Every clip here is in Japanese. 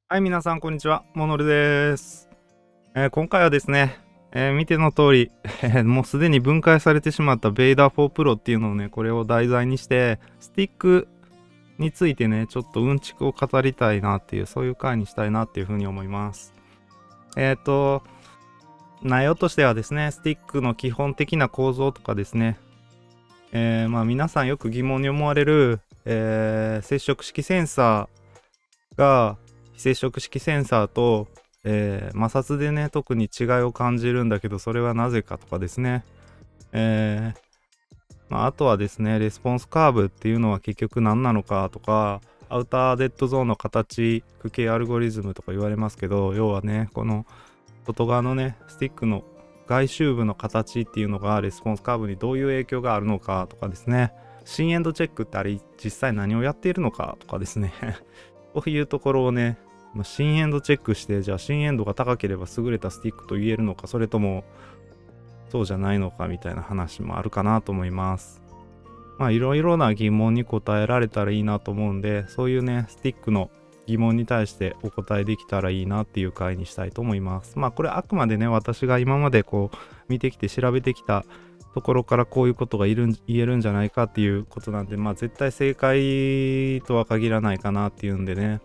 はい、皆さん、こんにちは。モノルです。今回はですね、見ての通り、もうすでに分解されてしまったベイダー4 Pro っていうのをね、これを題材にして、スティックについてね、ちょっとうんちくを語りたいなっていう、そういう回にしたいなっていうふうに思います。内容としてはですね、スティックの基本的な構造とかですね、皆さんよく疑問に思われる、接触式センサーが非接触式センサーと、摩擦でね特に違いを感じるんだけど、それはなぜかとかですね、あとはですね、レスポンスカーブっていうのは結局何なのかとか、アウターデッドゾーンの形区形アルゴリズムとか言われますけど、要はね、この外側のねスティックの外周部の形っていうのがレスポンスカーブにどういう影響があるのかとかですね、新エンドチェックってあれ実際何をやっているのかとかですねこういうところをね、新エンドチェックして、じゃあ新エンドが高ければ優れたスティックと言えるのか、それともそうじゃないのかみたいな話もあるかなと思います。いろいろな疑問に答えられたらいいなと思うんで、そういうねスティックの疑問に対してお答えできたらいいなっていう回にしたいと思います。これあくまでね、私が今までこう見てきて調べてきたところからこういうことが言えるんじゃないかっていうことなんで、絶対正解とは限らないかなっていうんでね、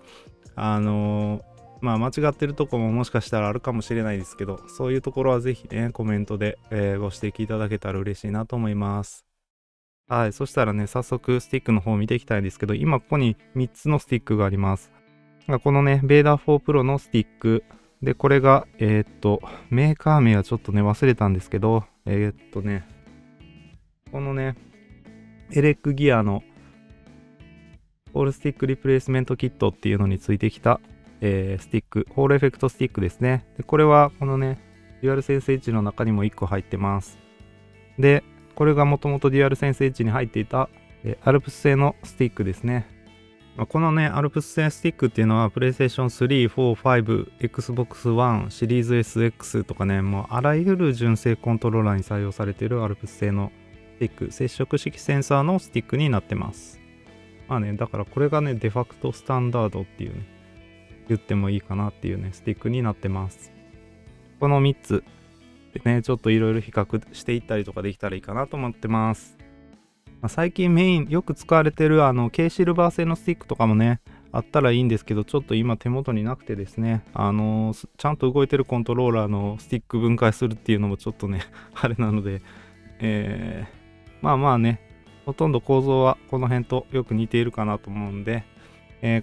間違ってるとこももしかしたらあるかもしれないですけど、そういうところはぜひねコメントで、ご指摘いただけたら嬉しいなと思います。はい、そしたらね、早速スティックの方を見ていきたいんですけど、今ここに3つのスティックがあります。このね、ベーダー4 Pro のスティック。で、これが、メーカー名はちょっとね、忘れたんですけど、このね、エレックギアのホールスティックリプレイスメントキットっていうのについてきた、スティック、ホールエフェクトスティックですね。で、これはこのね、デュアルセンスエッジの中にも1個入ってます。で、これがもともとデュアルセンスエッジに入っていた、アルプス製のスティックですね。このね、アルプス製スティックっていうのは、PlayStation 3、4、5、Xbox One、シリーズ SX とかね、もうあらゆる純正コントローラーに採用されているアルプス製のスティック、接触式センサーのスティックになってます。だからこれがね、デファクトスタンダードっていうね、言ってもいいかなっていうね、スティックになってます。この3つでね、ちょっといろいろ比較していったりとかできたらいいかなと思ってます。最近メインよく使われてるK シルバー製のスティックとかもね、あったらいいんですけど、ちょっと今手元になくてですね、ちゃんと動いてるコントローラーのスティック分解するっていうのもちょっとねあれなので、ね、ほとんど構造はこの辺とよく似ているかなと思うんで、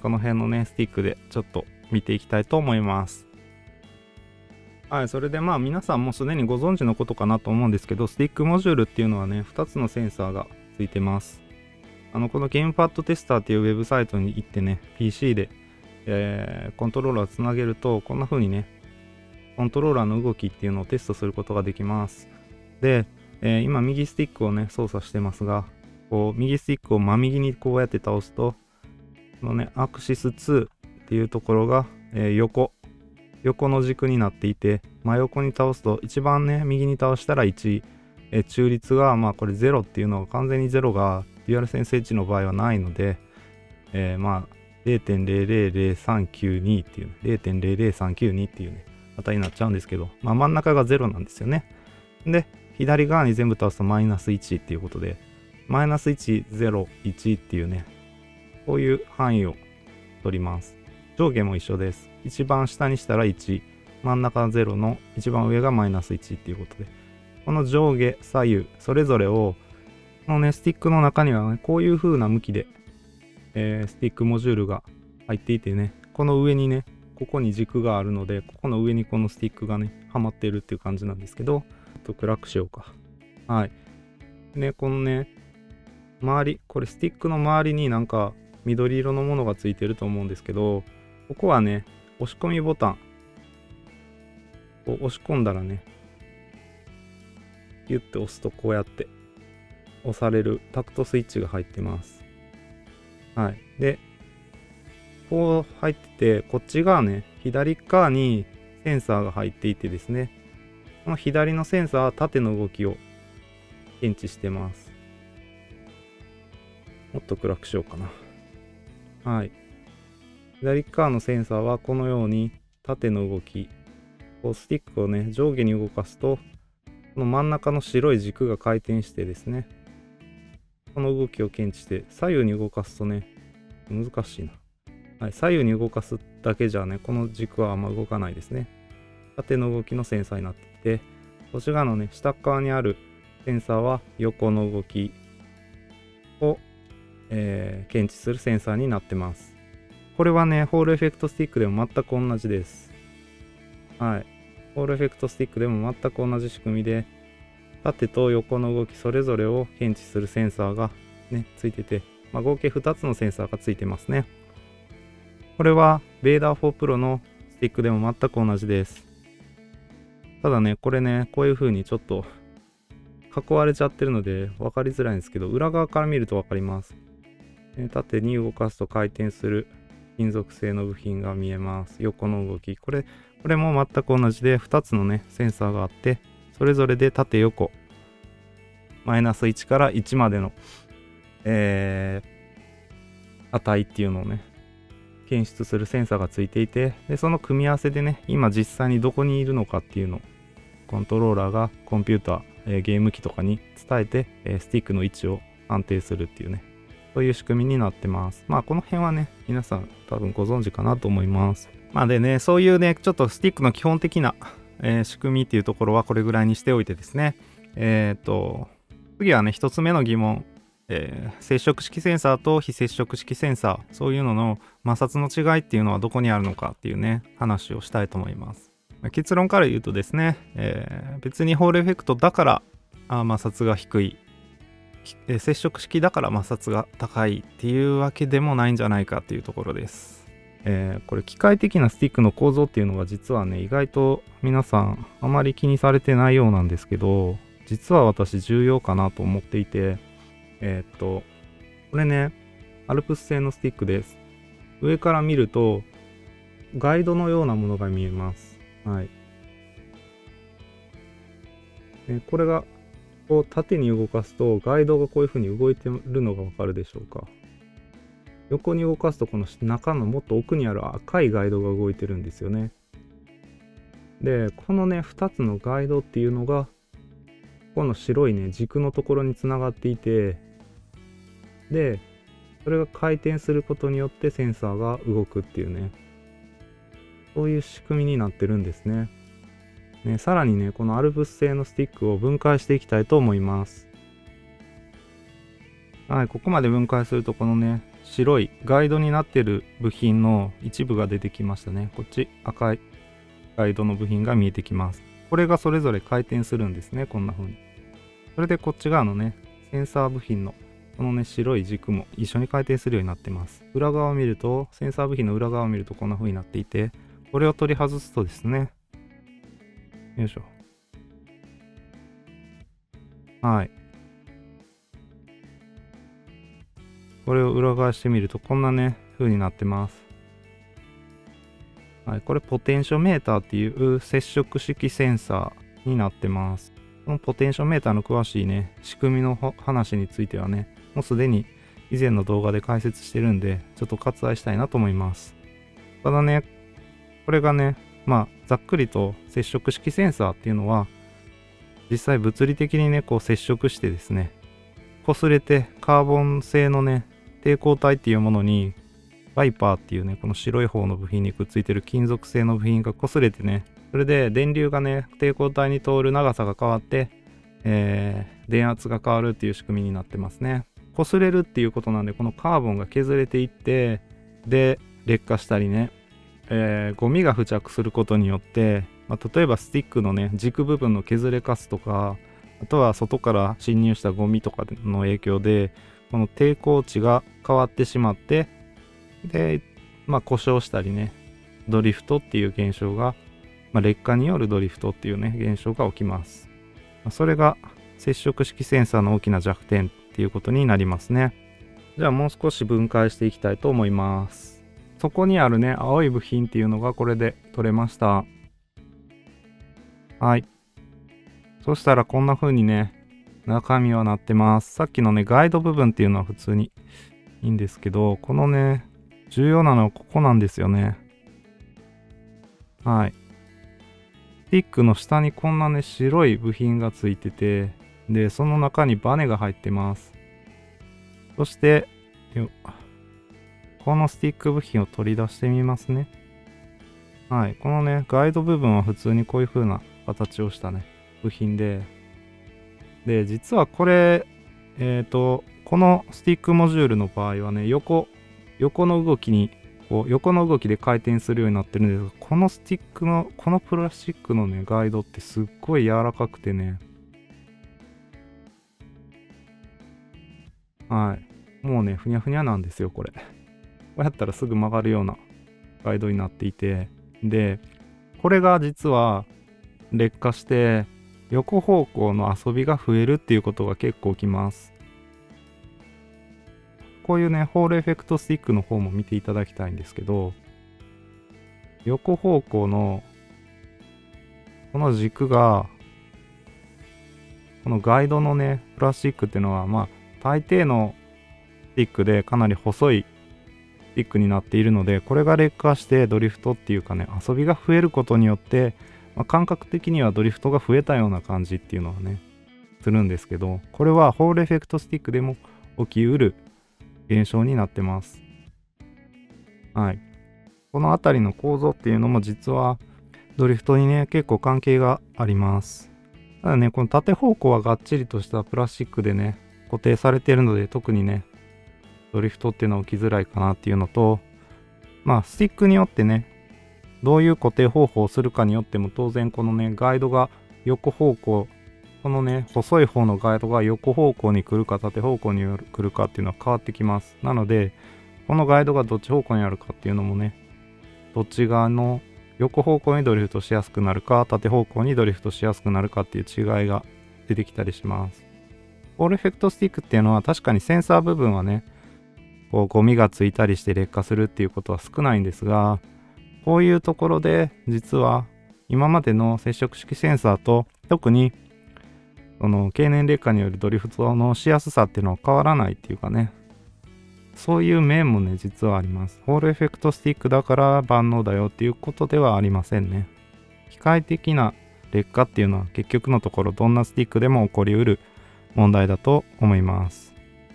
この辺のねスティックでちょっと見ていきたいと思います。はい、それで皆さんもすでにご存知のことかなと思うんですけど、スティックモジュールっていうのはね、2つのセンサーがついてます。このゲームパッドテスターっていうウェブサイトに行ってね、PC で、コントローラーをつなげると、こんな風にね、コントローラーの動きっていうのをテストすることができます。で、今右スティックをね、操作してますが、こう、右スティックを真右にこうやって倒すと、このね、アクシス2っていうところが、横の軸になっていて、真横に倒すと、一番ね、右に倒したら1、中立が、これ0っていうのは完全に0がデュアルセンスエッジの場合はないので、0.000392 っていう、0.00392 っていうね、値になっちゃうんですけど、真ん中が0なんですよね。で、左側に全部倒すとマイナス1っていうことで、マイナス1、0、1っていうね、こういう範囲を取ります。上下も一緒です。一番下にしたら1、真ん中0の一番上がマイナス1っていうことで、この上下左右それぞれを、このね、スティックの中にはね、こういう風な向きで、スティックモジュールが入っていてね、この上にね、ここに軸があるので、ここの上にこのスティックがね、はまっているっていう感じなんですけど、ちょっと暗くしようか。はい。で、このね、周り、これスティックの周りになんか緑色のものがついてると思うんですけど、ここはね、押し込みボタン。こう押し込んだらね、ギュッて押すとこうやって押されるタクトスイッチが入ってます。はい。で、こう入ってて、こっち側ね、左側にセンサーが入っていてですね、この左のセンサーは縦の動きを検知してます。もっと暗くしようかな。はい。左側のセンサーはこのように縦の動き、こうスティックをね、上下に動かすと、この真ん中の白い軸が回転してですね、この動きを検知して、左右に動かすとね、難しいな。はい、左右に動かすだけじゃね、この軸はあんま動かないですね。縦の動きのセンサーになっていて、こっち側のね、下側にあるセンサーは横の動きを、検知するセンサーになってます。これはね、ホールエフェクトスティックでも全く同じです。はい。ホールエフェクトスティックでも全く同じ仕組みで、縦と横の動きそれぞれを検知するセンサーがね、ついてて、合計2つのセンサーがついてますね。これは、ベーダー4 Pro のスティックでも全く同じです。ただね、これね、こういう風にちょっと囲われちゃってるので分かりづらいんですけど、裏側から見ると分かります。縦に動かすと回転する金属製の部品が見えます。横の動き。これも全く同じで、2つのね、センサーがあって、それぞれで縦横、マイナス1から1までの、値っていうのをね、検出するセンサーがついていて、で、その組み合わせでね、今実際にどこにいるのかっていうのを、コントローラーがコンピューター、ゲーム機とかに伝えて、スティックの位置を安定するっていうね、そういう仕組みになってます。この辺はね、皆さん多分ご存知かなと思います。でね、そういうね、ちょっとスティックの基本的な、仕組みっていうところはこれぐらいにしておいてですね、次はね、一つ目の疑問、接触式センサーと非接触式センサー、そういうのの摩擦の違いっていうのはどこにあるのかっていうね、話をしたいと思います。結論から言うとですね、別にホールエフェクトだから摩擦が低い、接触式だから摩擦が高いっていうわけでもないんじゃないかっていうところです。これ機械的なスティックの構造っていうのは実はね、意外と皆さんあまり気にされてないようなんですけど、実は私重要かなと思っていて、これね、アルプス製のスティックです。上から見るとガイドのようなものが見えます。はい。これがこう縦に動かすとガイドがこういう風に動いてるのがわかるでしょうか。横に動かすとこの中のもっと奥にある赤いガイドが動いてるんですよね。で、このね、2つのガイドっていうのがこの白いね、軸のところにつながっていて、で、それが回転することによってセンサーが動くっていうね、そういう仕組みになってるんですね。さらにね、このアルプス製のスティックを分解していきたいと思います。はい、ここまで分解するとこのね、白いガイドになってる部品の一部が出てきましたね。こっち赤いガイドの部品が見えてきます。これがそれぞれ回転するんですね、こんな風に。それでこっち側のね、センサー部品のこのね、白い軸も一緒に回転するようになってます。裏側を見ると、センサー部品の裏側を見るとこんな風になっていて、これを取り外すとですね、よいしょ。はい。これを裏返してみるとこんなね、風になってます。はい、これポテンショメーターっていう接触式センサーになってます。このポテンショメーターの詳しいね、仕組みの話についてはね、もうすでに以前の動画で解説してるんで、ちょっと割愛したいなと思います。ただね、これがね、ざっくりと接触式センサーっていうのは、実際物理的にね、こう接触してですね、擦れてカーボン製のね、抵抗体っていうものにワイパーっていうね、この白い方の部品にくっついてる金属製の部品が擦れてね、それで電流がね、抵抗体に通る長さが変わって、電圧が変わるっていう仕組みになってますね。擦れるっていうことなんで、このカーボンが削れていって、で劣化したりね、ゴミが付着することによって、例えばスティックのね、軸部分の削れかすとか、あとは外から侵入したゴミとかの影響で、この抵抗値が変わってしまって、で、故障したりね、ドリフトっていう現象が、劣化によるドリフトっていうね、現象が起きます。それが接触式センサーの大きな弱点っていうことになりますね。じゃあもう少し分解していきたいと思います。そこにあるね、青い部品っていうのがこれで取れました。はい。そしたらこんな風にね、中身はなってます。さっきのね、ガイド部分っていうのは普通にいいんですけど、このね、重要なのはここなんですよね。はい。スティックの下にこんなね、白い部品がついてて、で、その中にバネが入ってます。そして、このスティック部品を取り出してみますね。はい。このね、ガイド部分は普通にこういう風な形をしたね、部品で、実はこれ、このスティックモジュールの場合はね、横の動きに、横の動きで回転するようになってるんですが、このスティックの、このプラスチックのね、ガイドってすっごい柔らかくてね、はい。もうね、ふにゃふにゃなんですよ、これ。こうやったらすぐ曲がるようなガイドになっていて、で、これが実は劣化して、横方向の遊びが増えるっていうことが結構起きます。こういうね、ホールエフェクトスティックの方も見ていただきたいんですけど、横方向のこの軸が、このガイドのね、プラスチックっていうのは、大抵のスティックでかなり細いスティックになっているので、これが劣化してドリフトっていうかね、遊びが増えることによって、感覚的にはドリフトが増えたような感じっていうのはね、するんですけど、これはホールエフェクトスティックでも起きうる現象になってます。はい。この辺りの構造っていうのも実はドリフトにね、結構関係があります。ただね、この縦方向はがっちりとしたプラスチックでね、固定されているので、特にね、ドリフトっていうのは起きづらいかなっていうのと、スティックによってね、どういう固定方法をするかによっても、当然このね、ガイドが横方向、このね、細い方のガイドが横方向に来るか縦方向に来るかっていうのは変わってきます。なので、このガイドがどっち方向にあるかっていうのもね、どっち側の横方向にドリフトしやすくなるか、縦方向にドリフトしやすくなるかっていう違いが出てきたりします。ホールエフェクトスティックっていうのは確かにセンサー部分はね、ゴミがついたりして劣化するっていうことは少ないんですが、こういうところで実は今までの接触式センサーと特にその経年劣化によるドリフトのしやすさっていうのは変わらないっていうかね、そういう面もね実はあります。ホールエフェクトスティックだから万能だよっていうことではありませんね。機械的な劣化っていうのは結局のところどんなスティックでも起こりうる問題だと思います。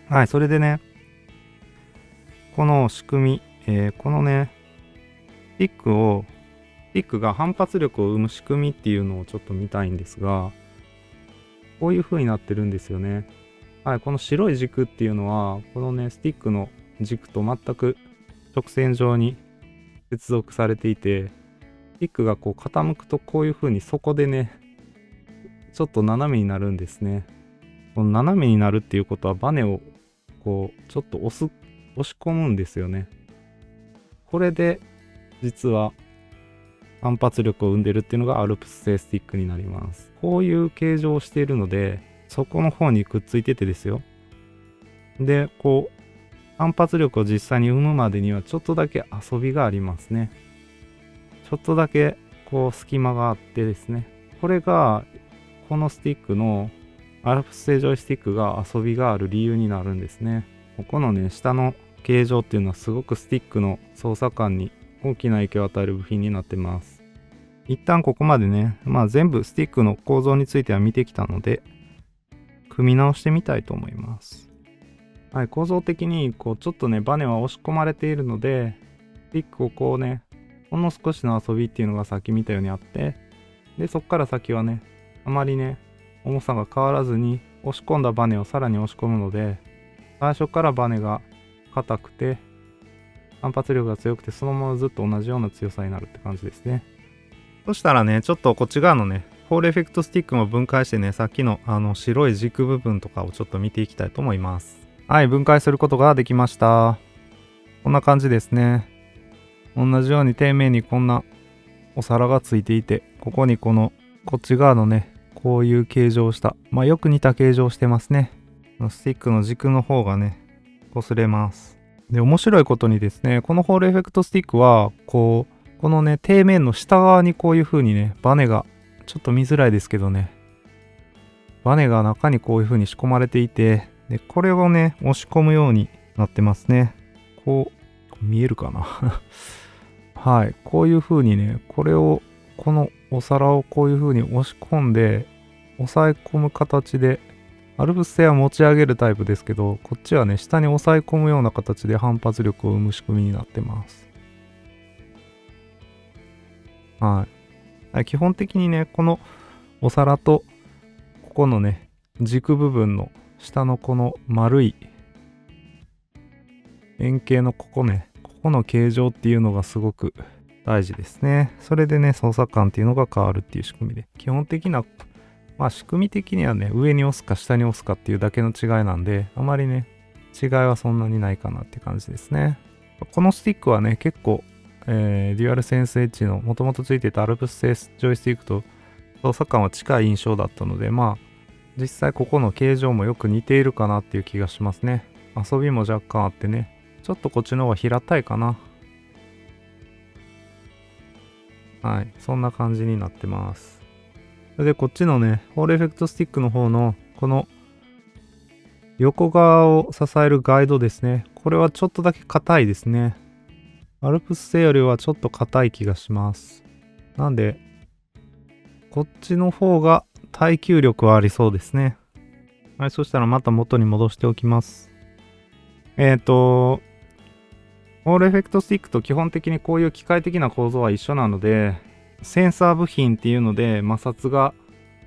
はい、それでね、この仕組み、このねスティックが反発力を生む仕組みっていうのをちょっと見たいんですが、こういう風になってるんですよね。はい、この白い軸っていうのは、このね、スティックの軸と全く直線上に接続されていて、スティックがこう傾くとこういう風に底でね、ちょっと斜めになるんですね。この斜めになるっていうことはバネをこうちょっと押し込むんですよね。これで実は反発力を生んでるっていうのがアルプス製スティックになります。こういう形状をしているので、そこの方にくっついててですよ。で、こう、反発力を実際に生むまでにはちょっとだけ遊びがありますね。ちょっとだけこう隙間があってですね。これが、このスティックのアルプス製ジョイスティックが遊びがある理由になるんですね。ここのね、下の形状っていうのはすごくスティックの操作感に大きな影響を与える部品になってます。一旦ここまでね、全部スティックの構造については見てきたので、組み直してみたいと思います。はい、構造的にこうちょっとね、バネは押し込まれているので、スティックをこうね、ほんの少しの遊びっていうのがさっき見たようにあって、で、そっから先はね、あまりね、重さが変わらずに押し込んだバネをさらに押し込むので、最初からバネが硬くて、反発力が強くて、そのままずっと同じような強さになるって感じですね。そしたらね、ちょっとこっち側のね、ホールエフェクトスティックも分解してね、さっきの白い軸部分とかをちょっと見ていきたいと思います。はい、分解することができました。こんな感じですね。同じように底面にこんなお皿がついていて、ここにこっち側のね、こういう形状をした、よく似た形状をしてますね。スティックの軸の方がね、擦れます。で、面白いことにですね、このホールエフェクトスティックは、このね、底面の下側にこういう風にね、バネが、ちょっと見づらいですけどね、バネが中にこういう風に仕込まれていて、で、これをね、押し込むようになってますね。こう見えるかなはい。こういう風にね、このお皿をこういう風に押し込んで、押さえ込む形で、アルプス製は持ち上げるタイプですけど、こっちはね、下に押さえ込むような形で反発力を生む仕組みになってます。はい。基本的にね、このお皿と、ここのね、軸部分の下のこの丸い円形のここの形状っていうのがすごく大事ですね。それでね、操作感っていうのが変わるっていう仕組みで、基本的な、仕組み的にはね、上に押すか下に押すかっていうだけの違いなんで、あまりね、違いはそんなにないかなって感じですね。このスティックはね、結構、デュアルセンスエッジの元々ついてたアルプス製ジョイスティックと操作感は近い印象だったので、実際ここの形状もよく似ているかなっていう気がしますね。遊びも若干あってね、ちょっとこっちの方が平たいかな。はい、そんな感じになってます。それでこっちのね、ホールエフェクトスティックの方のこの横側を支えるガイドですね。これはちょっとだけ硬いですね。アルプス製よりはちょっと硬い気がします。なんで、こっちの方が耐久力はありそうですね。はい、そしたらまた元に戻しておきます。ホールエフェクトスティックと基本的にこういう機械的な構造は一緒なので、センサー部品っていうので摩擦が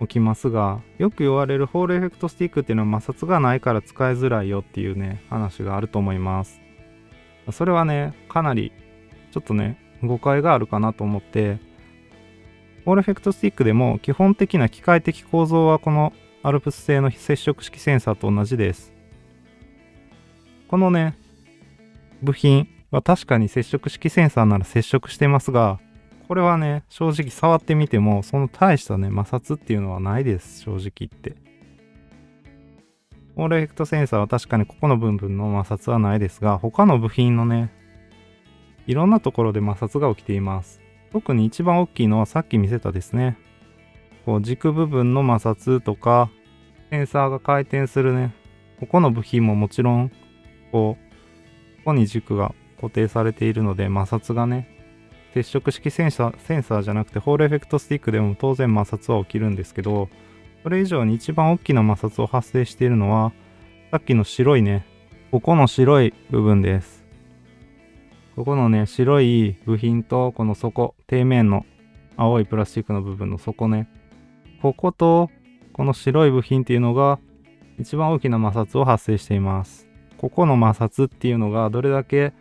起きますが、よく言われるホールエフェクトスティックっていうのは摩擦がないから使いづらいよっていうね、話があると思います。それはね、かなりちょっとね、誤解があるかなと思って、ホールエフェクトスティックでも基本的な機械的構造はこのアルプス製の非接触式センサーと同じです。このね、部品は確かに接触式センサーなら接触してますが、これはね、正直触ってみても、その大したね、摩擦っていうのはないです、正直言って。ホールエフェクトセンサーは確かにここの部分の摩擦はないですが、他の部品のね、いろんなところで摩擦が起きています。特に一番大きいのはさっき見せたですね。こう軸部分の摩擦とか、センサーが回転するね、ここの部品ももちろん、ここに軸が固定されているので摩擦がね、接触式センサーじゃなくてホールエフェクトスティックでも当然摩擦は起きるんですけど、それ以上に一番大きな摩擦を発生しているのは、さっきの白いね、ここの白い部分です。ここのね、白い部品とこの底、底面の青いプラスチックの部分の底ね、こことこの白い部品っていうのが一番大きな摩擦を発生しています。ここの摩擦っていうのがどれだけ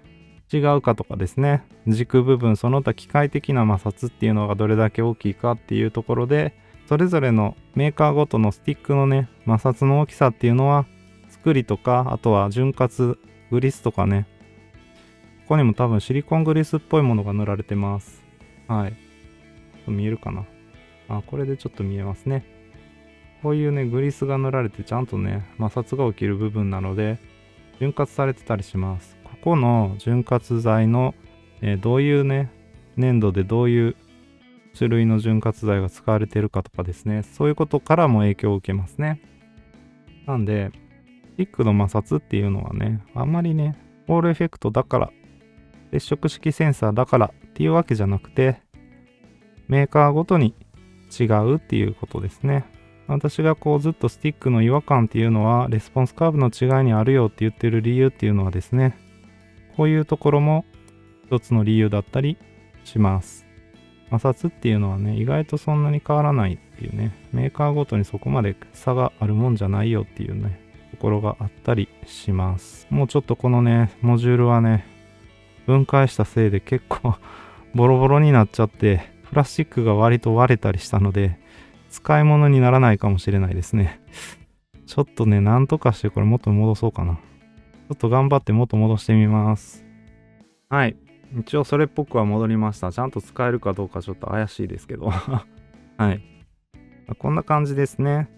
違うかとかですね、軸部分その他機械的な摩擦っていうのがどれだけ大きいかっていうところで、それぞれのメーカーごとのスティックのね、摩擦の大きさっていうのは作りとか、あとは潤滑グリスとかね、ここにも多分シリコングリスっぽいものが塗られてます。はい。見えるかな。これでちょっと見えますね。こういうね、グリスが塗られてちゃんとね、摩擦が起きる部分なので、潤滑されてたりします。ここの潤滑剤の、どういうね、粘土でどういう種類の潤滑剤が使われているかとかですね、そういうことからも影響を受けますね。なんで、スティックの摩擦っていうのはね、あんまりね、ホールエフェクトだから、接触式センサーだからっていうわけじゃなくて、メーカーごとに違うっていうことですね。私がこうずっとスティックの違和感っていうのはレスポンスカーブの違いにあるよって言ってる理由っていうのはですね、こういうところも一つの理由だったりします。摩擦っていうのはね、意外とそんなに変わらないっていうね、メーカーごとにそこまで差があるもんじゃないよっていうね、ところがあったりします。もうちょっとこのね、モジュールはね、分解したせいで結構ボロボロになっちゃって、プラスチックが割と割れたりしたので、使い物にならないかもしれないですね。ちょっとね、なんとかしてこれ元に戻そうかな。ちょっと頑張って元戻してみます。はい。一応それっぽくは戻りました。ちゃんと使えるかどうかちょっと怪しいですけど。はい。こんな感じですね。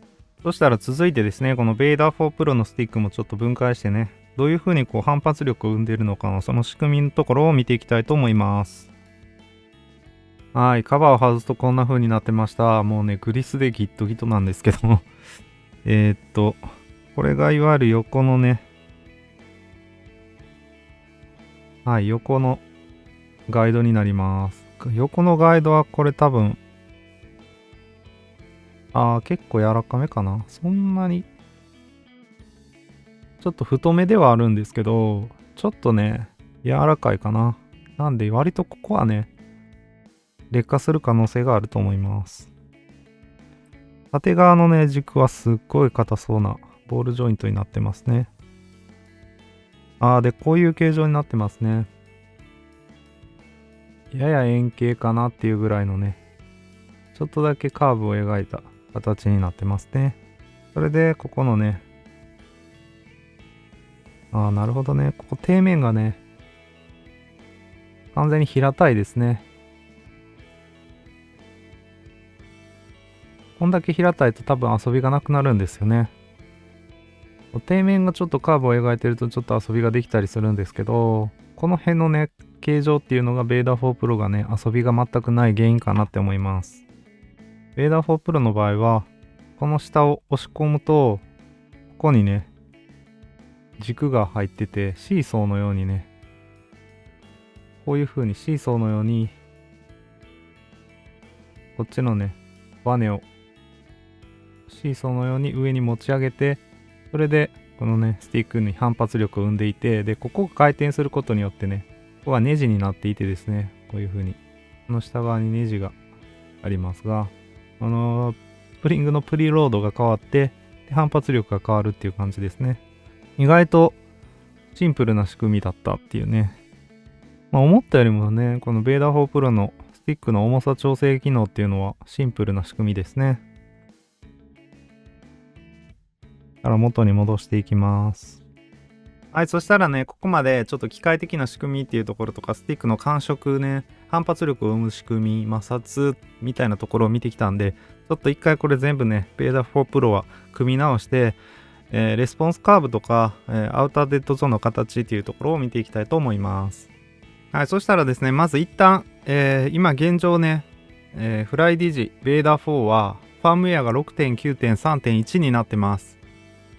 そしたら続いてですね、このベイダー4 Pro のスティックもちょっと分解してね、どういう風にこう反発力を生んでいるのかのその仕組みのところを見ていきたいと思います。はい、カバーを外すとこんな風になってました。もうね、グリスでギットギトなんですけどこれがいわゆる横のね、はい、横のガイドになります。横のガイドはこれ多分、結構柔らかめかな。そんなに、ちょっと太めではあるんですけど、ちょっとね、柔らかいかな。なんで割とここはね、劣化する可能性があると思います。縦側のね、軸はすっごい硬そうなボールジョイントになってますね。で、こういう形状になってますね。やや円形かなっていうぐらいのね、ちょっとだけカーブを描いた形になってますね。それで、ここのね、なるほどね。ここ底面がね、完全に平たいですね。こんだけ平たいと多分遊びがなくなるんですよね。底面がちょっとカーブを描いてるとちょっと遊びができたりするんですけど、この辺のね、形状っていうのがベーダー4 Pro がね、遊びが全くない原因かなって思います。ベーダー4 Pro の場合は、この下を押し込むと、ここにね、軸が入ってて、シーソーのようにね、こういう風にシーソーのように、こっちのね、バネをシーソーのように上に持ち上げて、それでこのね、スティックに反発力を生んでいて、で、ここが回転することによってね、ここがネジになっていてですね、こういう風に、この下側にネジがありますが、スプリングのプリロードが変わって、反発力が変わるっていう感じですね。意外とシンプルな仕組みだったっていうね。思ったよりもね、このベーダー4 Pro のスティックの重さ調整機能っていうのはシンプルな仕組みですね。から元に戻していきます。はい、そしたらね、ここまでちょっと機械的な仕組みっていうところとか、スティックの感触ね、反発力を生む仕組み、摩擦みたいなところを見てきたんで、ちょっと一回これ全部ね、ベーダー4 Pro は組み直して、レスポンスカーブとか、アウターデッドゾーンの形っていうところを見ていきたいと思います。はい、そしたらですね、まず一旦、今現状ね、フライディジベーダー4はファームウェアが 6.9.3.1 になってます。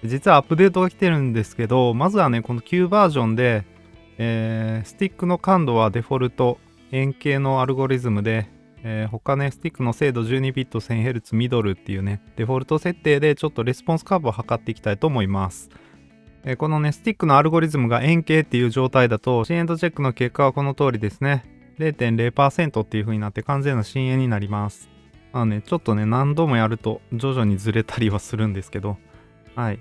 実はアップデートが来てるんですけど、まずはね、この旧バージョンで、スティックの感度はデフォルト円形のアルゴリズムで、他ね、スティックの精度12ビット 1000Hz ミドルっていうね、デフォルト設定でちょっとレスポンスカーブを測っていきたいと思います。このね、スティックのアルゴリズムが円形っていう状態だと、深エンドチェックの結果はこの通りですね。0.0% っていう風になって完全な深淵になります。ちょっとね、何度もやると徐々にずれたりはするんですけど、はい。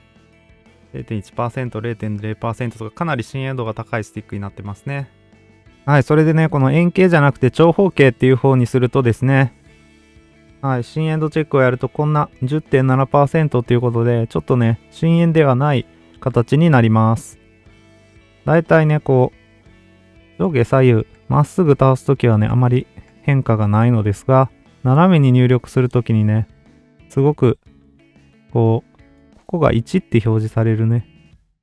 0.1%、0.0% とかかなり深淵度が高いスティックになってますね。はい、それでね、この円形じゃなくて長方形っていう方にするとですね、はい、深エンドチェックをやるとこんな 10.7% ということで、ちょっとね、深淵ではない形になります。だいたいね、こう、上下左右、まっすぐ倒すときはね、あまり変化がないのですが、斜めに入力するときにね、すごく、ここが1って表示されるね、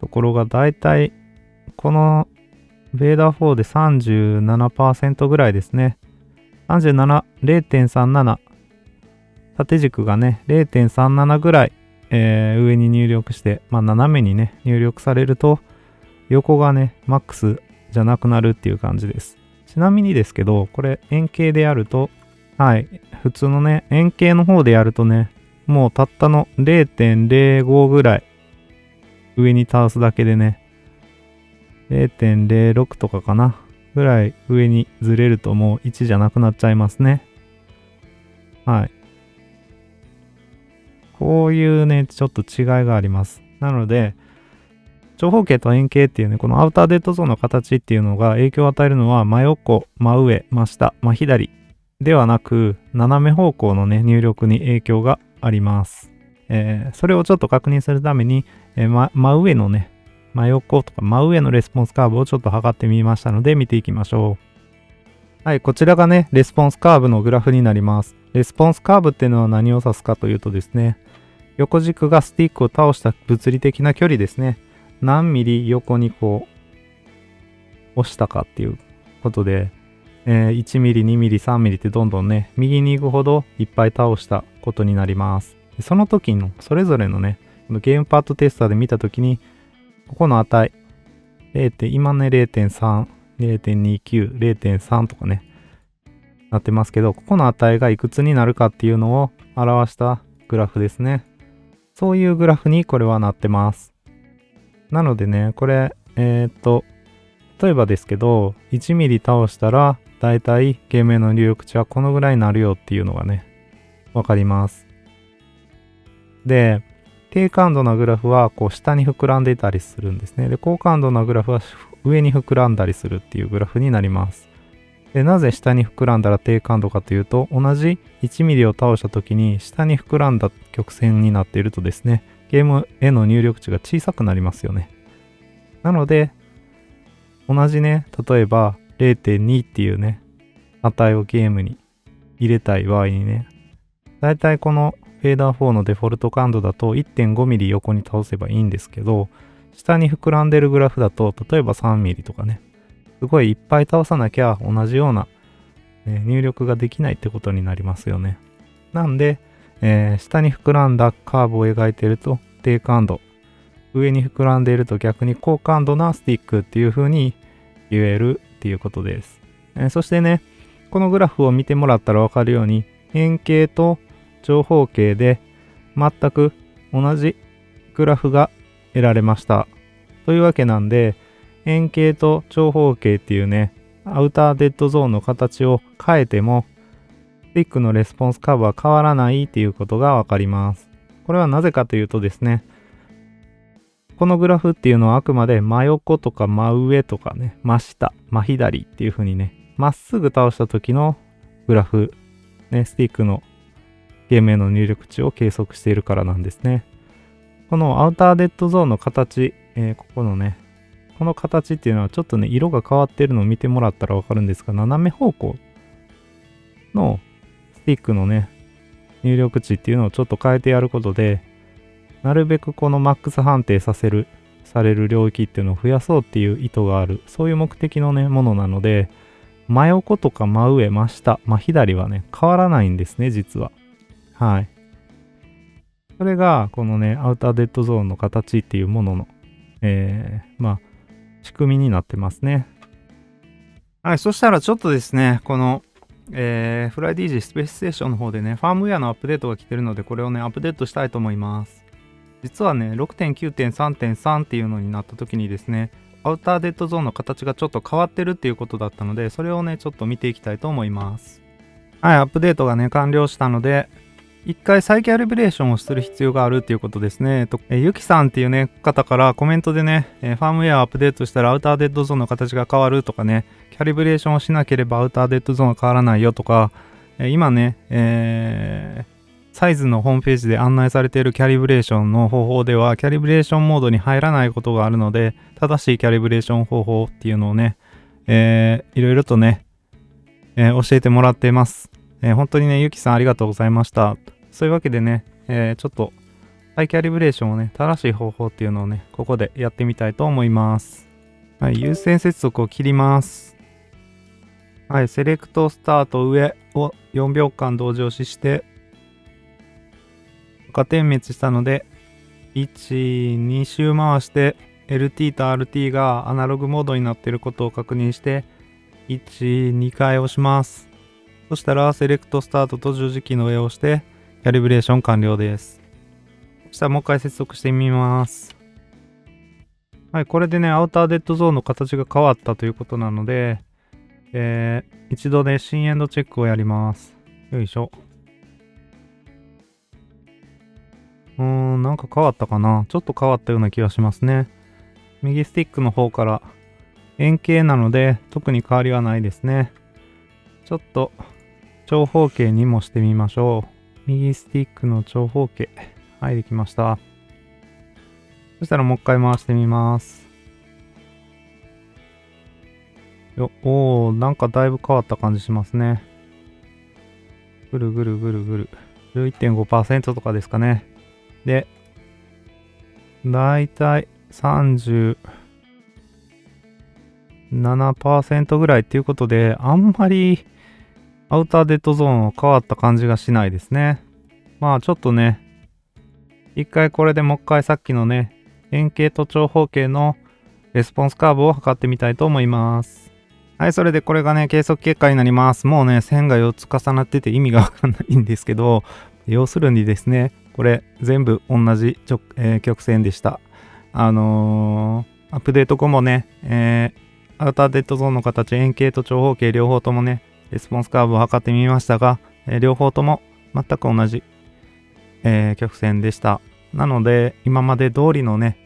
ところがだいたい、この、ベーダー4で 37% ぐらいですね。37、0.37。縦軸がね、0.37 ぐらい、上に入力して、斜めにね、入力されると、横がね、マックスじゃなくなるっていう感じです。ちなみにですけど、これ円形でやると、はい、普通のね、円形の方でやるとね、もうたったの 0.05 ぐらい上に倒すだけでね、0.06 とかかなぐらい上にずれるともう1じゃなくなっちゃいますね。はい。こういうね、ちょっと違いがあります。なので、長方形と円形っていうね、このアウターデッドゾーンの形っていうのが影響を与えるのは真横、真上、真下、真左ではなく、斜め方向のね、入力に影響があります。それをちょっと確認するために、真上のね、真横とか真上のレスポンスカーブをちょっと測ってみましたので見ていきましょう。はい、こちらがね、レスポンスカーブのグラフになります。レスポンスカーブっていうのは何を指すかというとですね、横軸がスティックを倒した物理的な距離ですね。何ミリ横にこう、押したかっていうことで、1ミリ、2ミリ、3ミリってどんどんね、右に行くほどいっぱい倒したことになります。その時の、それぞれのね、ゲームパートテスターで見た時に、ここの値、今ね 0.3、0.29、0.3 とかね、なってますけど、ここの値がいくつになるかっていうのを表したグラフですね。そういうグラフにこれはなってます。なのでね、これ、例えばですけど、1ミリ倒したら、だいたいゲームへの入力値はこのぐらいになるよっていうのがね、わかります。で、低感度なグラフはこう下に膨らんでいたりするんですね。で、高感度なグラフは上に膨らんだりするっていうグラフになります。で、なぜ下に膨らんだら低感度かというと、同じ1ミリを倒した時に下に膨らんだ曲線になっているとですね、ゲームへの入力値が小さくなりますよね。なので、同じね、例えば 0.2 っていうね、値をゲームに入れたい場合にね、だいたいこのフェーダー4のデフォルト感度だと 1.5 ミリ横に倒せばいいんですけど、下に膨らんでるグラフだと、例えば3ミリとかね、すごいいっぱい倒さなきゃ同じような、入力ができないってことになりますよね。なんで、下に膨らんだカーブを描いていると低感度、上に膨らんでいると逆に高感度なスティックっていう風に言えるっていうことです。そしてね、このグラフを見てもらったらわかるように、円形と長方形で全く同じグラフが得られました。というわけなんで、円形と長方形っていうね、アウターデッドゾーンの形を変えても、スティックのレスポンスカーブは変わらないっていうことがわかります。これはなぜかというとですね、このグラフっていうのはあくまで真横とか真上とかね、真下、真左っていう風にね、まっすぐ倒した時のグラフ、ね、スティックのゲームへの入力値を計測しているからなんですね。このアウターデッドゾーンの形、ここのね、この形っていうのはちょっとね、色が変わってるのを見てもらったらわかるんですが、斜め方向のスティックのね、入力値っていうのをちょっと変えてやることで、なるべくこのマックス判定される領域っていうのを増やそうっていう意図がある、そういう目的のね、ものなので、真横とか真上、真下、真左はね、変わらないんですね、実は。はい。それが、このね、アウターデッドゾーンの形っていうものの、仕組みになってますね。はい、そしたらちょっとですね、この、フライディージスペースステーションの方でね、ファームウェアのアップデートが来てるので、これをね、アップデートしたいと思います。実はね、6.9.3.3 っていうのになった時にですね、アウターデッドゾーンの形がちょっと変わってるっていうことだったので、それをね、ちょっと見ていきたいと思います。はい、アップデートがね、完了したので、一回再キャリブレーションをする必要があるっていうことですね。ゆきさんっていうね、方からコメントでね、ファームウェアアップデートしたらアウターデッドゾーンの形が変わるとかね、キャリブレーションをしなければアウターデッドゾーンは変わらないよとか、今ね、サイズのホームページで案内されているキャリブレーションの方法では、キャリブレーションモードに入らないことがあるので、正しいキャリブレーション方法っていうのをね、いろいろとね、教えてもらっています。本当にね、ゆきさんありがとうございました。そういうわけでね、ちょっと再キャリブレーションをね、正しい方法っていうのをね、ここでやってみたいと思います。はい、優先接続を切ります。はい、セレクトスタート上を4秒間同時押しして、赤点滅したので、1、2周回して、LT と RT がアナログモードになっていることを確認して、1、2回押します。そしたら、セレクトスタートと十字キーの上を押して、キャリブレーション完了です。そしたらもう一回接続してみます。はい、これでね、アウターデッドゾーンの形が変わったということなので、一度ね、新エンドチェックをやります。よいしょ。なんか変わったかな。ちょっと変わったような気がしますね。右スティックの方から円形なので特に変わりはないですね。ちょっと長方形にもしてみましょう。右スティックの長方形。はい、できました。そしたらもう一回回してみます。なんかだいぶ変わった感じしますね。ぐるぐるぐるぐる。11.5% とかですかね。で、だいたい37% ぐらいっていうことで、あんまりアウターデッドゾーン変わった感じがしないですね。まあちょっとね、一回これでもう一回さっきのね、円形と長方形のレスポンスカーブを測ってみたいと思います。はい、それでこれがね、計測結果になります。もうね、線が4つ重なってて意味がわかんないんですけど、要するにですね、これ全部同じ曲線でした。アップデート後もね、アウターデッドゾーンの形、円形と長方形両方ともね、レスポンスカーブを測ってみましたが、両方とも全く同じ、曲線でした。なので、今まで通りのね、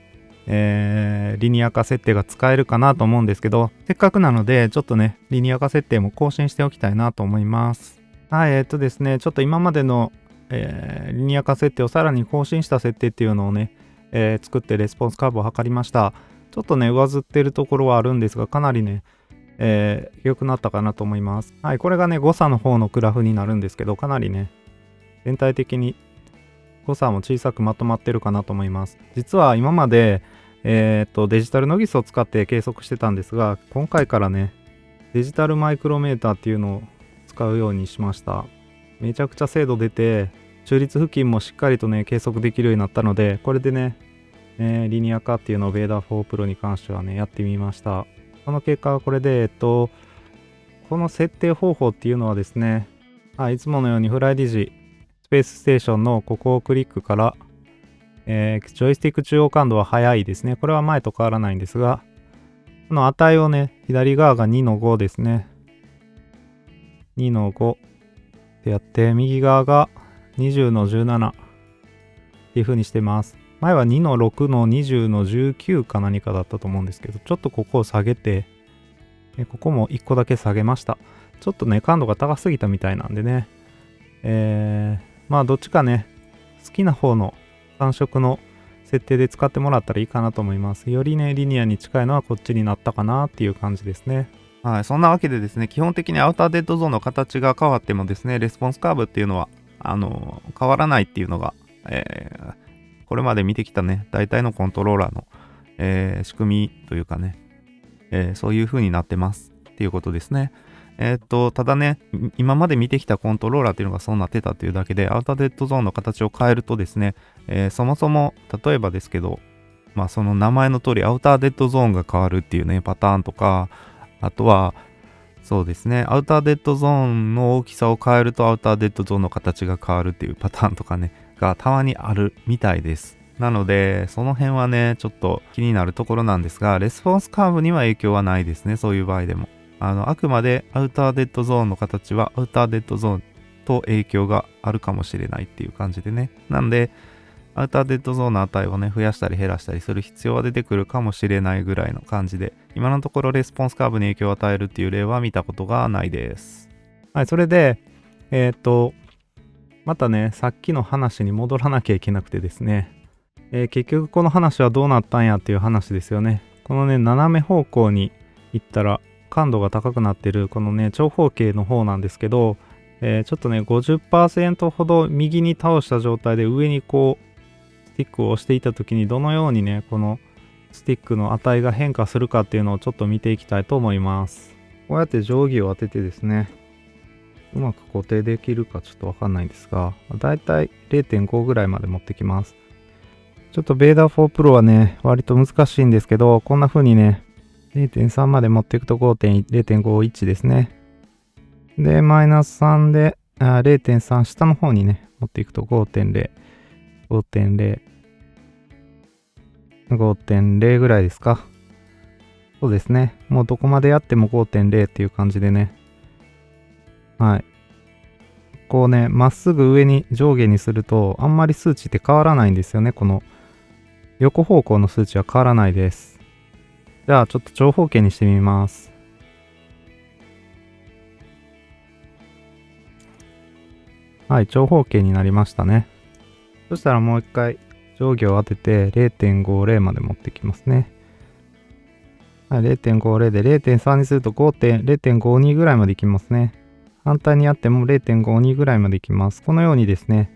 リニア化設定が使えるかなと思うんですけど、せっかくなので、ちょっとね、リニア化設定も更新しておきたいなと思います。はい、ですね、ちょっと今までの、リニア化設定をさらに更新した設定っていうのをね、作ってレスポンスカーブを測りました。ちょっとね、上ずってるところはあるんですが、かなりね、良くなったかなと思います。はい、これがね、誤差の方のグラフになるんですけど、かなりね、全体的に誤差も小さくまとまってるかなと思います。実は今まで、デジタルノギスを使って計測してたんですが、今回からね、デジタルマイクロメーターっていうのを使うようにしました。めちゃくちゃ精度出て、中立付近もしっかりとね、計測できるようになったので、これでね、リニア化っていうのをベーダー4 Pro に関してはね、やってみました。その結果はこれで、この設定方法っていうのはですね、いつものようにフライディジスペースステーションのここをクリックから、ジョイスティック中央感度は速いですね。これは前と変わらないんですが、この値をね、左側が2の5ですね。2の5ってやって、右側が20の17っていう風にしてます。前は2の6の20の19か何かだったと思うんですけど、ちょっとここを下げて、ここも1個だけ下げました。ちょっとね、感度が高すぎたみたいなんでね。まあどっちかね、好きな方の3色の設定で使ってもらったらいいかなと思います。よりね、リニアに近いのはこっちになったかなっていう感じですね。はい、そんなわけでですね、基本的にアウターデッドゾーンの形が変わってもですね、レスポンスカーブっていうのは、変わらないっていうのが、これまで見てきたね、大体のコントローラーの、仕組みというかね、そういう風になってますっていうことですね。ただね、今まで見てきたコントローラーっていうのがそうなってたっていうだけで、アウターデッドゾーンの形を変えるとですね、そもそも、例えばですけど、まあその名前の通り、アウターデッドゾーンが変わるっていうね、パターンとか、あとは、そうですね、アウターデッドゾーンの大きさを変えると、アウターデッドゾーンの形が変わるっていうパターンとかね、がたまにあるみたいです。なので、その辺はね、ちょっと気になるところなんですが、レスポンスカーブには影響はないですね、そういう場合でも。あくまでアウターデッドゾーンの形はアウターデッドゾーンと影響があるかもしれないっていう感じでね。なんで、アウターデッドゾーンの値をね、増やしたり減らしたりする必要は出てくるかもしれないぐらいの感じで、今のところレスポンスカーブに影響を与えるっていう例は見たことがないです。はい、それで、またね、さっきの話に戻らなきゃいけなくてですね、結局この話はどうなったんやっていう話ですよね。このね、斜め方向に行ったら感度が高くなってるこのね、長方形の方なんですけど、ちょっとね、50% ほど右に倒した状態で上にこう、スティックを押していた時にどのようにね、このスティックの値が変化するかっていうのをちょっと見ていきたいと思います。こうやって定規を当ててですね、うまく固定できるかちょっとわかんないんですが、だいたい 0.5 ぐらいまで持ってきます。ちょっとベーダー4 Pro はね、割と難しいんですけど、こんな風にね、0.3 まで持っていくと 0.51 ですね。で、マイナス3で、0.3 下の方にね、持っていくと 5.0、5.0、5.0 ぐらいですか。そうですね。もうどこまでやっても 5.0 っていう感じでね。はい。こうね、まっすぐ上に上下にすると、あんまり数値って変わらないんですよね。この横方向の数値は変わらないです。じゃあちょっと長方形にしてみます。はい、長方形になりましたね。そしたらもう一回定規を当てて 0.50 まで持ってきますね。はい、0.50 で 0.3 にすると 0.52 ぐらいまでいきますね。反対にやっても 0.52 ぐらいまでいきます。このようにですね、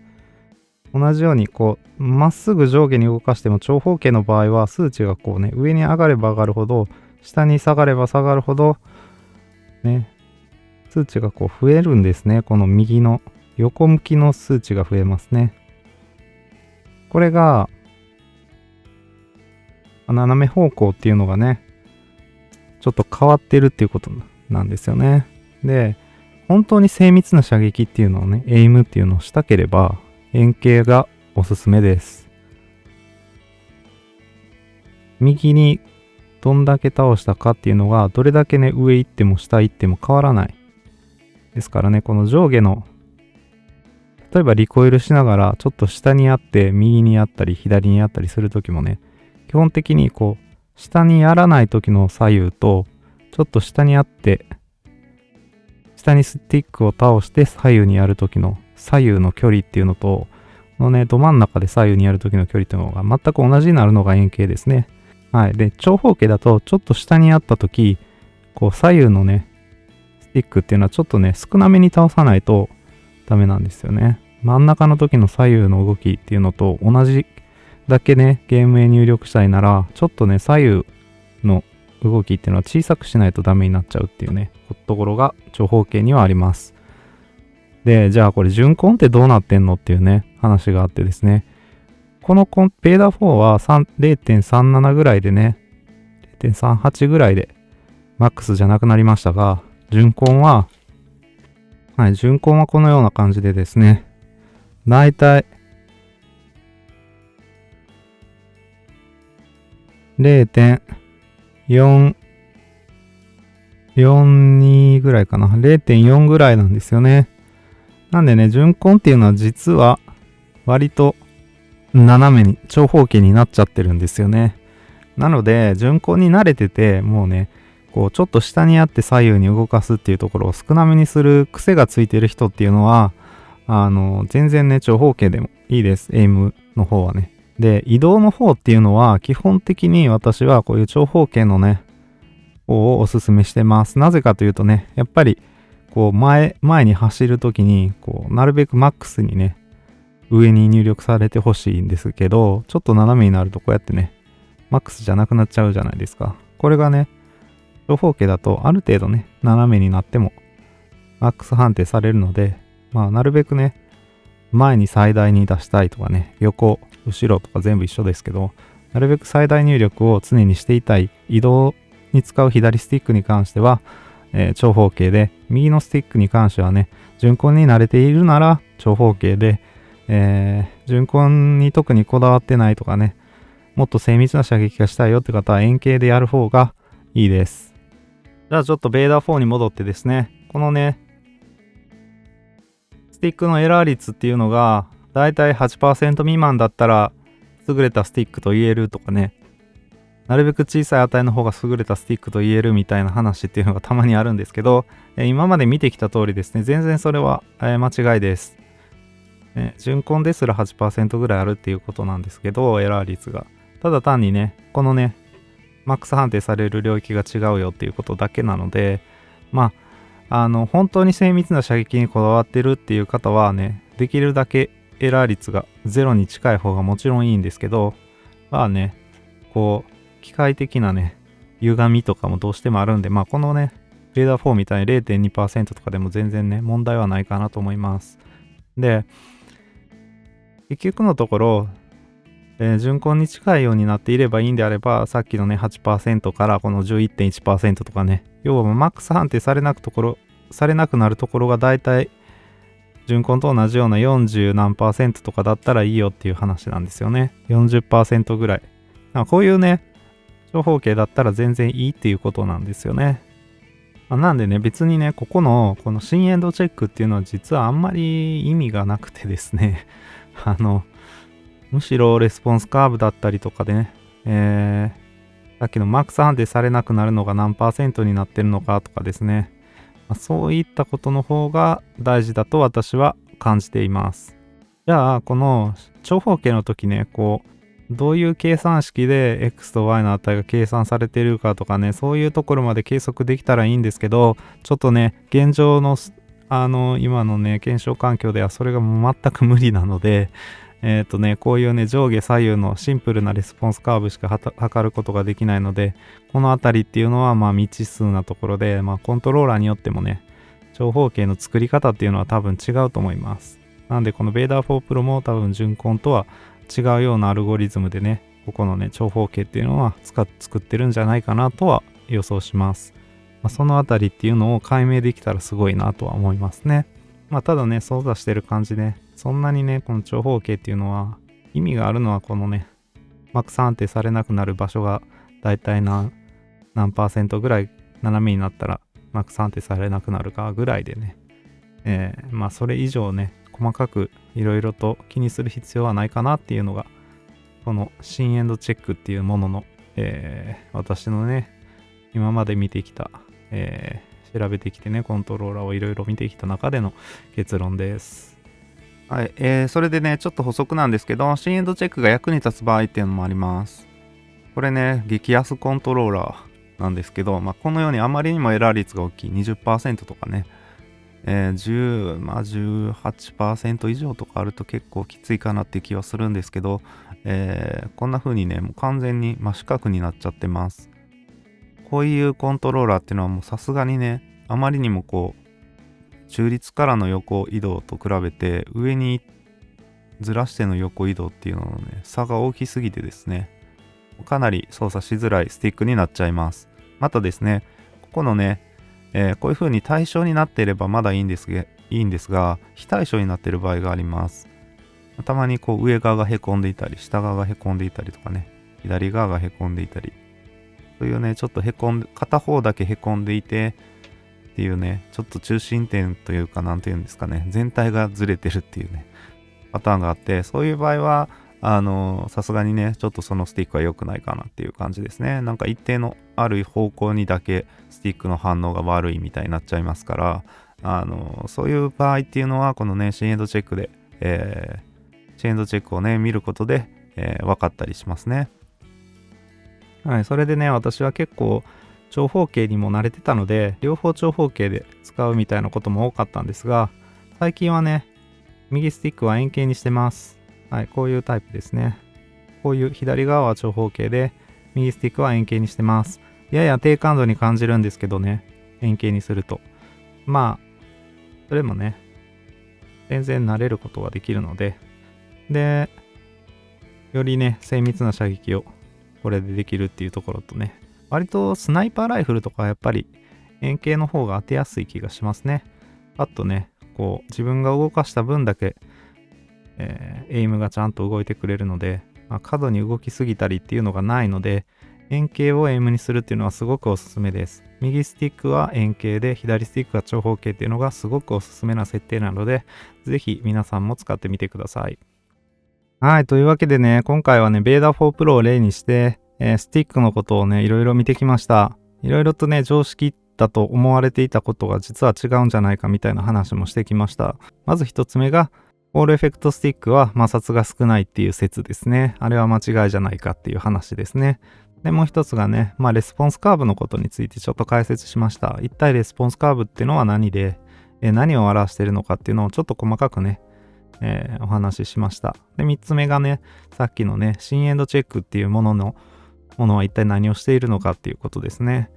同じようにこう、まっすぐ上下に動かしても長方形の場合は数値がこうね、上に上がれば上がるほど、下に下がれば下がるほど、ね、数値がこう増えるんですね。この右の横向きの数値が増えますね。これが、斜め方向っていうのがね、ちょっと変わってるっていうことになんですよね。で、本当に精密な射撃っていうのをね、エイムっていうのをしたければ、円形がおすすめです。右にどんだけ倒したかっていうのが、どれだけね、上行っても下行っても変わらない。ですからね、この上下の、例えばリコイルしながら、ちょっと下にあって、右にあったり、左にあったりするときもね、基本的にこう、下にやらないときの左右と、ちょっと下にあって、下にスティックを倒して左右にやるときの左右の距離っていうのと、このね、ど真ん中で左右にやるときの距離っていうのが全く同じになるのが円形ですね。はい。で、長方形だと、ちょっと下にあったとき、こう左右のね、スティックっていうのはちょっとね、少なめに倒さないとダメなんですよね。真ん中の時の左右の動きっていうのと同じだけね、ゲームへ入力したいなら、ちょっとね、左右の動きっていうのは小さくしないとダメになっちゃうっていうね、ところが長方形にはあります。で、じゃあこれ順コンってどうなってんのっていうね、話があってですね。このペーダー4は 0.37 ぐらいでね、0.38 ぐらいでマックスじゃなくなりましたが、順コンはこのような感じでですね、だいたい 0.442 ぐらいかな。0.4 ぐらいなんですよね。なんでね、順コンっていうのは実は割と斜めに長方形になっちゃってるんですよね。なので、順コンに慣れてて、もうね、こうちょっと下にあって左右に動かすっていうところを少なめにする癖がついてる人っていうのは、全然ね、長方形でもいいです。エイムの方はね。で、移動の方っていうのは、基本的に私はこういう長方形のね、方をおすすめしてます。なぜかというとね、やっぱり、こう前に走るときに、こう、なるべくマックスにね、上に入力されてほしいんですけど、ちょっと斜めになるとこうやってね、マックスじゃなくなっちゃうじゃないですか。これがね、長方形だとある程度ね、斜めになってもマックス判定されるので、まあなるべくね、前に最大に出したいとかね、横、後ろとか全部一緒ですけど、なるべく最大入力を常にしていたい移動に使う左スティックに関しては、長方形で、右のスティックに関してはね、順コンに慣れているなら長方形で、順コンに特にこだわってないとかね、もっと精密な射撃がしたいよって方は円形でやる方がいいです。じゃあちょっとベーダー4に戻ってですね、このね、スティックのエラー率っていうのが、だいたい 8% 未満だったら、優れたスティックと言えるとかね、なるべく小さい値の方が優れたスティックと言えるみたいな話っていうのがたまにあるんですけど、今まで見てきた通りですね、全然それは、間違いです。順コンですら 8% ぐらいあるっていうことなんですけど、エラー率が。ただ単にね、このね、マックス判定される領域が違うよっていうことだけなので、まあ、本当に精密な射撃にこだわってるっていう方はね、できるだけエラー率が0に近い方がもちろんいいんですけど、まあね、こう、機械的なね、歪みとかもどうしてもあるんで、まあこのね、レーダー4みたいに 0.2% とかでも全然ね、問題はないかなと思います。で、結局のところ、順コンに近いようになっていればいいんであれば、さっきのね、8% からこの 11.1% とかね、要はマックス判定されなくなるところがだいたい順コンと同じような40何%とかだったらいいよっていう話なんですよね。40% ぐらい。こういうね、長方形だったら全然いいっていうことなんですよね。なんでね、別にね、この新エンドチェックっていうのは実はあんまり意味がなくてですね、むしろレスポンスカーブだったりとかでね、さっきのマックス判定されなくなるのが何%になってるのかとかですね、そういったことの方が大事だと私は感じています。じゃあ、この長方形の時ね、どういう計算式で x と y の値が計算されているかとかね、そういうところまで計測できたらいいんですけど、ちょっとね、現状の今のね、検証環境ではそれが全く無理なので、こういうね、上下左右のシンプルなレスポンスカーブしか測ることができないので、このあたりっていうのは未知数なところで、コントローラーによってもね、長方形の作り方っていうのは多分違うと思います。なんでこのベーダー4 Pro も多分順コンとは違うようなアルゴリズムでね、ここのね、長方形っていうのは作ってるんじゃないかなとは予想します。そのあたりっていうのを解明できたらすごいなとは思いますね。ただね、操作してる感じで、そんなにね、この長方形っていうのは、意味があるのはこのね、マックス判定されなくなる場所がだいたい何%ぐらい斜めになったらマックス判定されなくなるかぐらいでね、それ以上ね、細かくいろいろと気にする必要はないかなっていうのが、この新エンドチェックっていうものの、私のね、今まで見てきた、調べてきてね、コントローラーをいろいろ見てきた中での結論です。はい、それでね、ちょっと補足なんですけど、新エンドチェックが役に立つ場合っていうのもあります。これね、激安コントローラーなんですけど、このようにあまりにもエラー率が大きい 20% とかね、18% 以上とかあると結構きついかなっていう気はするんですけど、こんな風にね、もう完全に真四角になっちゃってます。こういうコントローラーっていうのはもうさすがにね、あまりにもこう、中立からの横移動と比べて、上にずらしての横移動っていうののね、差が大きすぎてですね、かなり操作しづらいスティックになっちゃいます。またですね、ここのね、こういう風に対称になっていればまだいいんですが、非対称になっている場合があります。たまにこう上側がへこんでいたり、下側がへこんでいたりとかね、左側がへこんでいたり、そういうね、ちょっと片方だけへこんでいてっていうね、ちょっと中心点というか、なんていうんですかね、全体がずれてるっていうね、パターンがあって、そういう場合は、さすがにね、ちょっとそのスティックは良くないかなっていう感じですね。なんか一定のある方向にだけスティックの反応が悪いみたいになっちゃいますから、そういう場合っていうのは、このね、新エンドチェックで、新エンドチェックをね、見ることで、分かったりしますね。はい、それでね、私は結構長方形にも慣れてたので、両方長方形で使うみたいなことも多かったんですが、最近はね、右スティックは円形にしてます。はい、こういうタイプですね。こういう左側は長方形で、右スティックは円形にしてます。やや低感度に感じるんですけどね、円形にすると。それもね、全然慣れることができるので、で、よりね、精密な射撃をこれでできるっていうところとね、割とスナイパーライフルとかやっぱり円形の方が当てやすい気がしますね。あとね、こう自分が動かした分だけ、エイムがちゃんと動いてくれるので、過度に動きすぎたりっていうのがないので、円形をエイムにするっていうのはすごくおすすめです。右スティックは円形で、左スティックは長方形っていうのがすごくおすすめな設定なので、ぜひ皆さんも使ってみてください。はい、というわけでね、今回はね、ベーダ4 Pro を例にして、スティックのことをね、いろいろ見てきました。いろいろとね、常識だと思われていたことが実は違うんじゃないかみたいな話もしてきました。まず一つ目が、オールエフェクトスティックは摩擦が少ないっていう説ですね。あれは間違いじゃないかっていう話ですね。で、もう一つがね、レスポンスカーブのことについてちょっと解説しました。一体レスポンスカーブっていうのは何で、何を表しているのかっていうのをちょっと細かくね、お話ししました。で、3つ目がね、さっきのね、新エンドチェックっていうものは一体何をしているのかっていうことですね。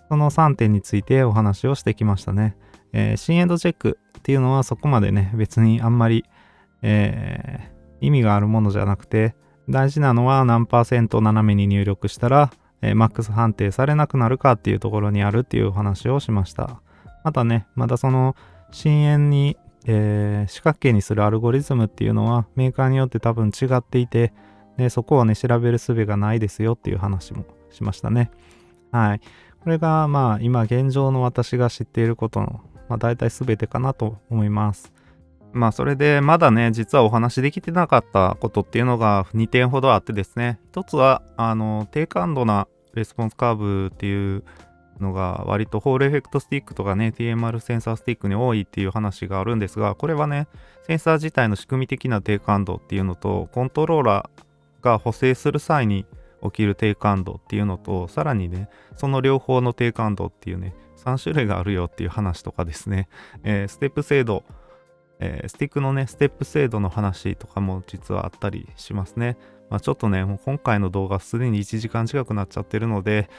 その3点についてお話をしてきましたね。新エンドチェックっていうのはそこまでね、別にあんまり、意味があるものじゃなくて、大事なのは何%斜めに入力したら、マックス判定されなくなるかっていうところにあるっていうお話をしました。またね、まだその深淵に、四角形にするアルゴリズムっていうのはメーカーによって多分違っていて、でそこをね調べる術がないですよっていう話もしましたね。はい。これが今現状の私が知っていることの大体全てかなと思います。それでまだね実はお話できてなかったことっていうのが2点ほどあってですね、一つは低感度なレスポンスカーブっていうのが割とホールエフェクトスティックとかね TMR センサースティックに多いっていう話があるんですが、これはねセンサー自体の仕組み的な低感度っていうのとコントローラーが補正する際に起きる低感度っていうのと、さらにねその両方の低感度っていうね3種類があるよっていう話とかですね、ステップ精度、スティックのねステップ精度の話とかも実はあったりしますね。ちょっとねもう今回の動画すでに1時間近くなっちゃってるので、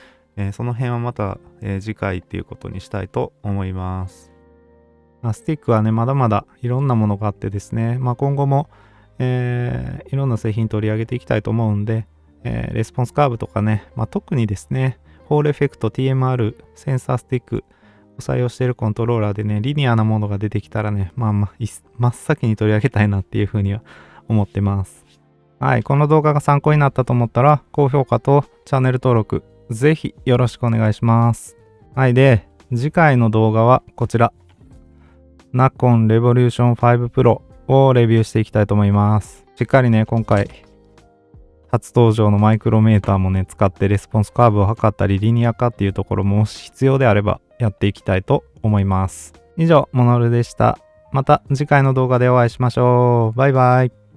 その辺はまた、次回っていうことにしたいと思います。スティックはねまだまだいろんなものがあってですね、今後も、いろんな製品取り上げていきたいと思うんで、レスポンスカーブとかね、特にですねホールエフェクト TMR センサースティックを採用しているコントローラーでね、リニアなものが出てきたらね、真っ先に取り上げたいなっていうふうには思ってます。はい、この動画が参考になったと思ったら、高評価とチャンネル登録、ぜひよろしくお願いします。はい、で、次回の動画はこちら。Nakon Revolution 5 Pro をレビューしていきたいと思います。しっかりね、今回、初登場のマイクロメーターもね、使ってレスポンスカーブを測ったり、リニア化っていうところもし必要であればやっていきたいと思います。以上、モノルでした。また次回の動画でお会いしましょう。バイバイ。